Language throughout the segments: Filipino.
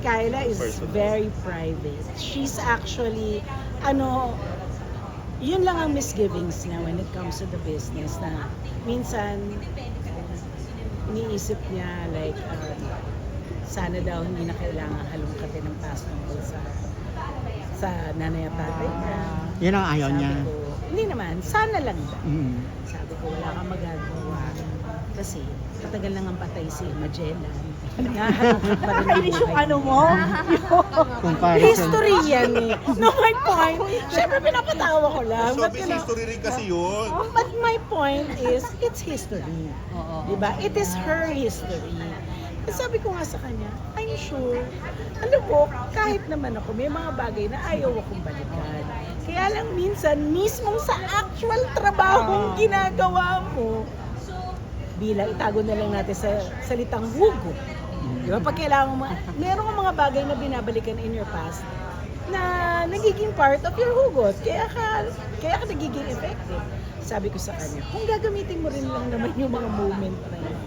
Kyla is very private. She's actually, ano, yun lang ang misgivings niya when it comes to the business na minsan iniisip niya like sana daw hindi na kailangan halongkatin ng basketball sa nanay at tatay niya. Yan ang ayaw niya. Sabi ko, hindi naman, sana lang daw. Mm. Sabi ko, wala kang magagawa. Kasi, katagal lang ang patay si Magellan. Nahalongkat pa rin Nakainis yung ano mo? Comparison. History yan eh. No, my point. Siyempre, pinapatawa ko lang. But, Showbiz history rin kasi yun. but my point is, it's history. Diba? It is her history. Sabi ko nga sa kanya, I'm sure. Alam mo, kahit naman ako, may mga bagay na ayaw akong balikan. Kaya lang minsan, mismong sa actual trabahong ginagawa mo, bilang itago na lang natin sa salitang hugo. Di ba? Pag kailangan mo, meron kang mga bagay na binabalikan in your past na nagiging part of your hugot. Kaya ka nagiging effective. Sabi ko sa kanya, kung gagamitin mo rin lang naman yung mga moment na yun,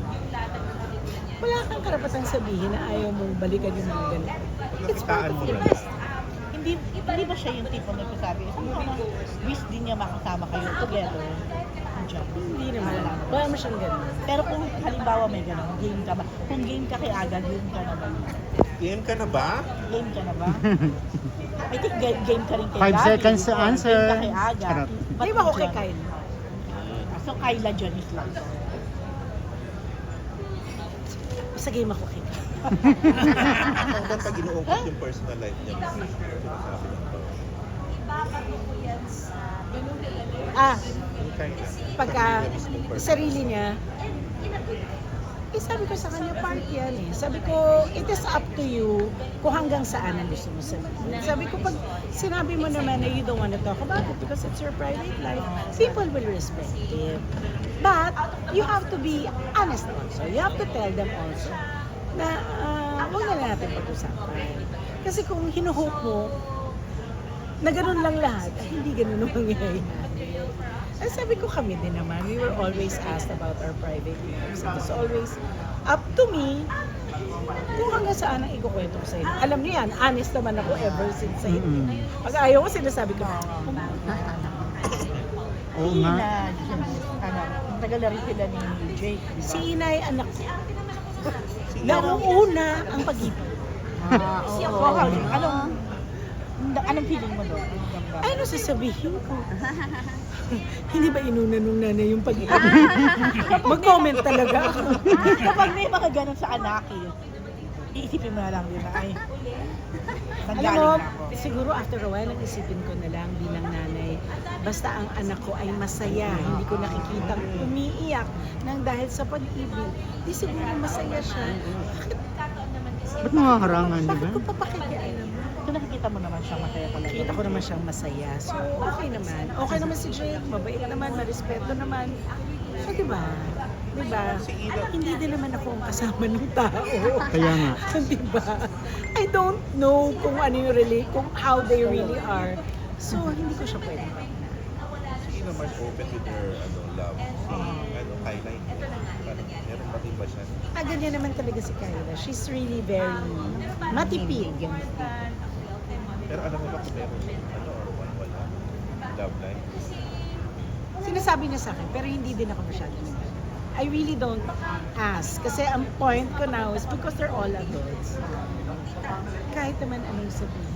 wala kang karapatang sabihin na ayaw mong balikan yung mga ganito. It's part of your past. Hindi ba siya yung tipo na nagsasabi? Wish din niya makasama kayo together. Hindi naman. Wala mo siyang ganun. Pero kung halimbawa may ganun, game ka ba? Kung game ka kay Aga, game ka na ba? Game ka na ba? Game ka na ba? I think game ka rin kay 5 Gabi. seconds to or answer. Game ka kay Aga. Charot. Ba't Di ba ako kay dyan? Kyle? So Kyla dyan is lang. Sa game ako kay Kyle. Hanggang pag inuungkot yung personal life niya. Pagka sarili niya, sabi ko sa kanya, part yan eh. Sabi ko, it is up to you kung hanggang saan ang gusto mo sabihin. Sabi ko, pag sinabi mo naman na you don't want to talk about it because it's your private life, people will respect it. But, you have to be honest also. You have to tell them also na huwag na lang natin pag-usapan. Kasi kung hinuhope mo na ganun lang lahat, hindi ganun ang mangyayari. Ay, sabi ko kami din naman, we were always asked about our private lives. It was always up to me kung hanggang saan ang ikukwento ko sa inyo. Alam niyo yan, honest naman ako ever since sa inyo. Pag ayaw ko, sinasabi ko, Oo Si nga. Ina, tagal na rin sila ni Jake. Diba? si Inay, anak ko. Nauuna ang pag-ibig. Anong feeling mo doon? Ay, ano sasabihin ko? Hindi ba inuna nung nanay yung pag-ibig? Mag-comment talaga ako. Kapag may mga ganun sa anak, iisipin mo na lang din na ay Alam nanggaling mo, na ako. siguro after a while, isipin ko na lang bilang nanay, basta ang anak ko ay masaya, hindi ko nakikita umiiyak nang dahil sa pag-ibig, di siguro masaya siya. Ba't mga harangan, di ba? Bakit ko papakikialam? Kung nakikita mo naman siyang masaya pala. Nakita ko naman siyang masaya. So, okay naman. Okay naman si Jake, mabait naman, marespeto naman. So, diba? Diba? Hindi din naman ako ang kasama ng tao. Kaya nga. Diba? I don't know kung ano yung kung how they really are. So, hindi ko siya pwede. Si Ina mas open with her love. Kyla, meron pa din ba siya? Ganyan naman talaga si Kyla. She's really very matipid. Pero alam mo ba kung meron or wala? Love life? Sinasabi niya sa akin, pero hindi din ako masyado nag I really don't ask. Kasi ang point ko now is because they're all adults. Kahit naman anong sabihin.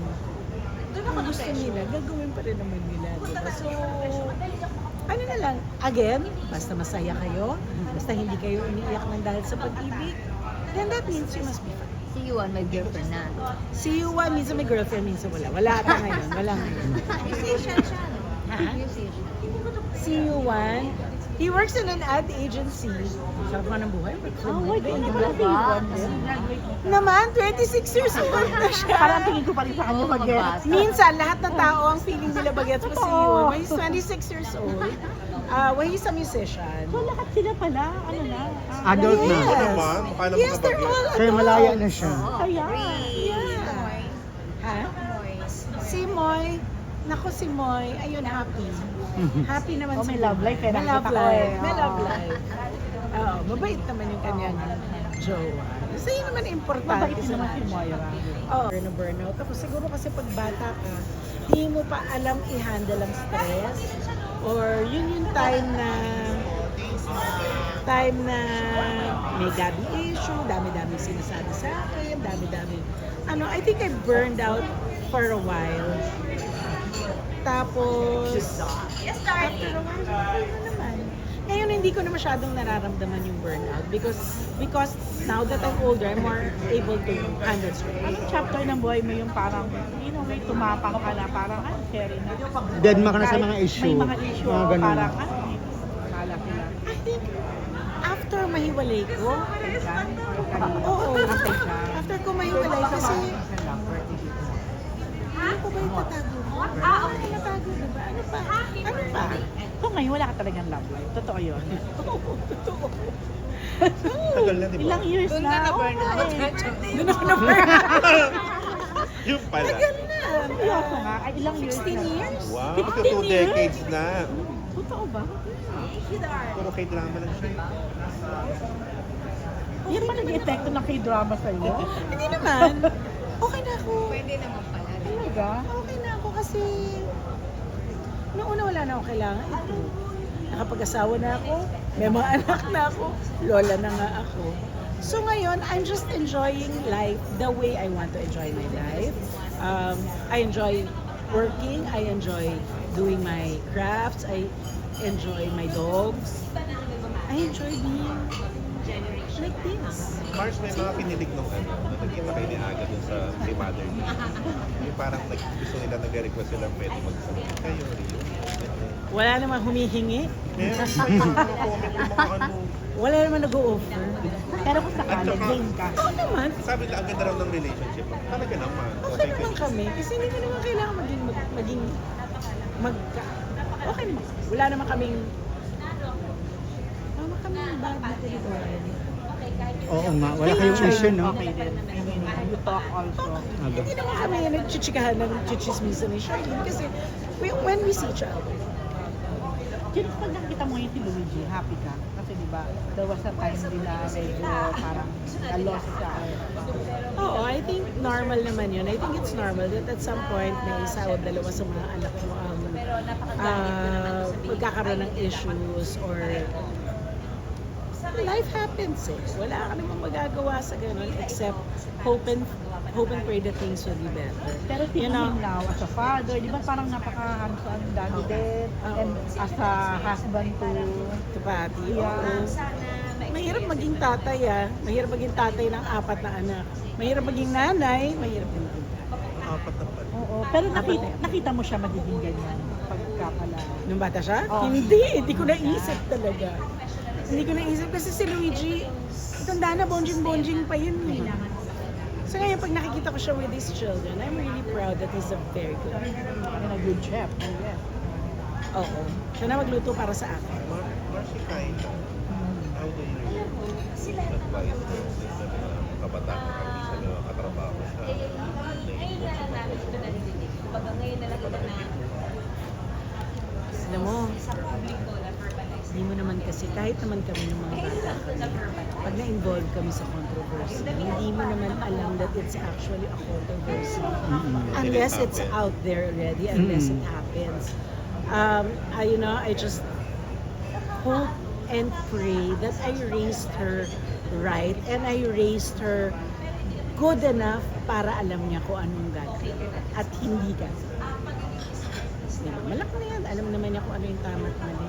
Kung gusto nila, gagawin pa rin naman nila. Diba? So, ano na lang, again, basta masaya kayo, basta hindi kayo umiiyak ng dahil sa pag-ibig, then that means you must be fine. See you on my girlfriend na. See you one, minsan may girlfriend, minsan wala. Wala ata ngayon, wala ngayon. Musician siya. Ha? Musician. See you one. He works in an ad agency. Sarap nga ng buhay. Oh my God, Hindi grabe ba? yun. Naman, 26 years old na siya. Parang tingin ko pa rin sa kanya mag-get. Minsan, lahat ng tao ang feeling nila bagets pa si Yun. When he's 26 years old, when he's a musician. So lahat sila pala, ano na? Adult na. Yes. Ano naman? Mukha lang Yes, mga they're bagay. all Kaya malaya na siya. Kaya. Yeah. Ha? Si Moy, nako si Moy, ayun, happy. Happy naman Oh, si may love life, May nakita love ko life. eh. May Oo. love life. Oo, mabait naman yung kanyang jowa. Kasi yun naman importante Mabait din naman si Moira. Oo, na burnout. Tapos siguro kasi pag bata ka, hindi mo pa alam i-handle ang stress. Or yun yung time na may daddy issue, dami-dami sinasabi sa akin, dami-dami. I think I burned out for a while. Tapos, after a while, okay na naman. Ngayon, hindi ko na masyadong nararamdaman yung burnout because now that I'm older, I'm more able to handle stress. Anong chapter ng buhay mo yung parang, may tumapang ka na parang, carry na. Deadma ka na sa Kahit mga issue. May mga issue, Mga ganun. parang, kala ko lang. I think, after mahiwalay ko, Kailan? Or kanina? oo, Kailan? after ko mahiwalay kasi, ano ko ba yung tatago ko? Ano tatago, diba? Ano pa? Ano pa? So ngayon, wala ka talagang love life. Totoo yun. Totoo. Tagal na, di ba? Ilang years Doon na. ka na-burn Oo, out. eh. Doon ako na-burnout. Yung pala. Tagal na. Seryoso nga, ay ilang years 16 na. years? Wow, 16 2 years? decades na. Totoo ba? Puro kay drama lang siya. Yan pa nag-epekto ng k-drama sa'yo? Hindi naman. Okay na ako. Pwede naman pala. Talaga? Okay na ako kasi noong una wala na akong kailangan ito. Nakapag-asawa na ako, may mga anak na ako, lola na nga ako. So ngayon, I'm just enjoying life the way I want to enjoy my life. I enjoy working, I enjoy doing my crafts, I enjoy my dogs. I enjoy being like this. Mars, may mga kinilig nung nung nagkita kayo ni Aga dun sa kay Mother niya. Yung parang gusto nila nag-request sila pwede magsalita kayo. Wala namang humihingi, Meron pa yung mga comment yung mga ano. wala namang nag-o-offer. Pero kung sakali, At saka- game ka. Oo naman, Sabi nila, ang ganda raw ng relationship. Talaga naman. okay naman kami. Kasi hindi ko naman kailangan okay naman. Wala naman kaming bad na territory. Oo nga, wala kayong issue, no? Okay din. I mean, you talk also. Aga. Hindi naman kami nagchichikahan ng chichismisan ni Charlene kasi when we see each other, Jens, pag nakita mo yung si Luigi, happy ka? Kasi di ba, there was a time din na medyo parang na-lost ka. oo, I think normal naman yun. I think it's normal that at some point may isa o dalawa sa mga anak mo magkakaroon ng issues or life happens eh. Wala ka namang magagawa sa ganun except hope and pray that things will be better. Pero You know, him now, as a father, di ba parang napaka-hands-on daddy din? Oo. And as a husband to... Kapati, Yeah. oo. Mahirap maging tatay Mahirap maging tatay ng 4 na anak. Mahirap maging nanay, mahirap din maging tatay. Apat na pala. Oo, pero nakita mo siya magiging ganyan pagkakala. Nung bata siya? Oo. Hindi ko naisip talaga. Hindi ko naisip kasi si Luigi, tanda na, bonjing-bonjing pa yun eh. So ngayon, pag nakikita ko siya with his children, I'm really proud that he's a very good. And a good chef. Yes. Oo. Siya na magluto para sa akin. Marcy Kaila, how do you advise sa mga kabataan na minsan na katrabaho sa Alam mo, hindi mo naman kasi, kahit naman kami ng mga bata kami, pag na-involve kami sa controversy, hindi mo naman alam that it's actually a controversy. Unless it's out there already, unless it happens. I just hope and pray that I raised her right and I raised her good enough para alam niya kung anong gagawin at hindi gagawin. Diba? Malaki na yan. Alam naman niya kung ano yung tama at mali.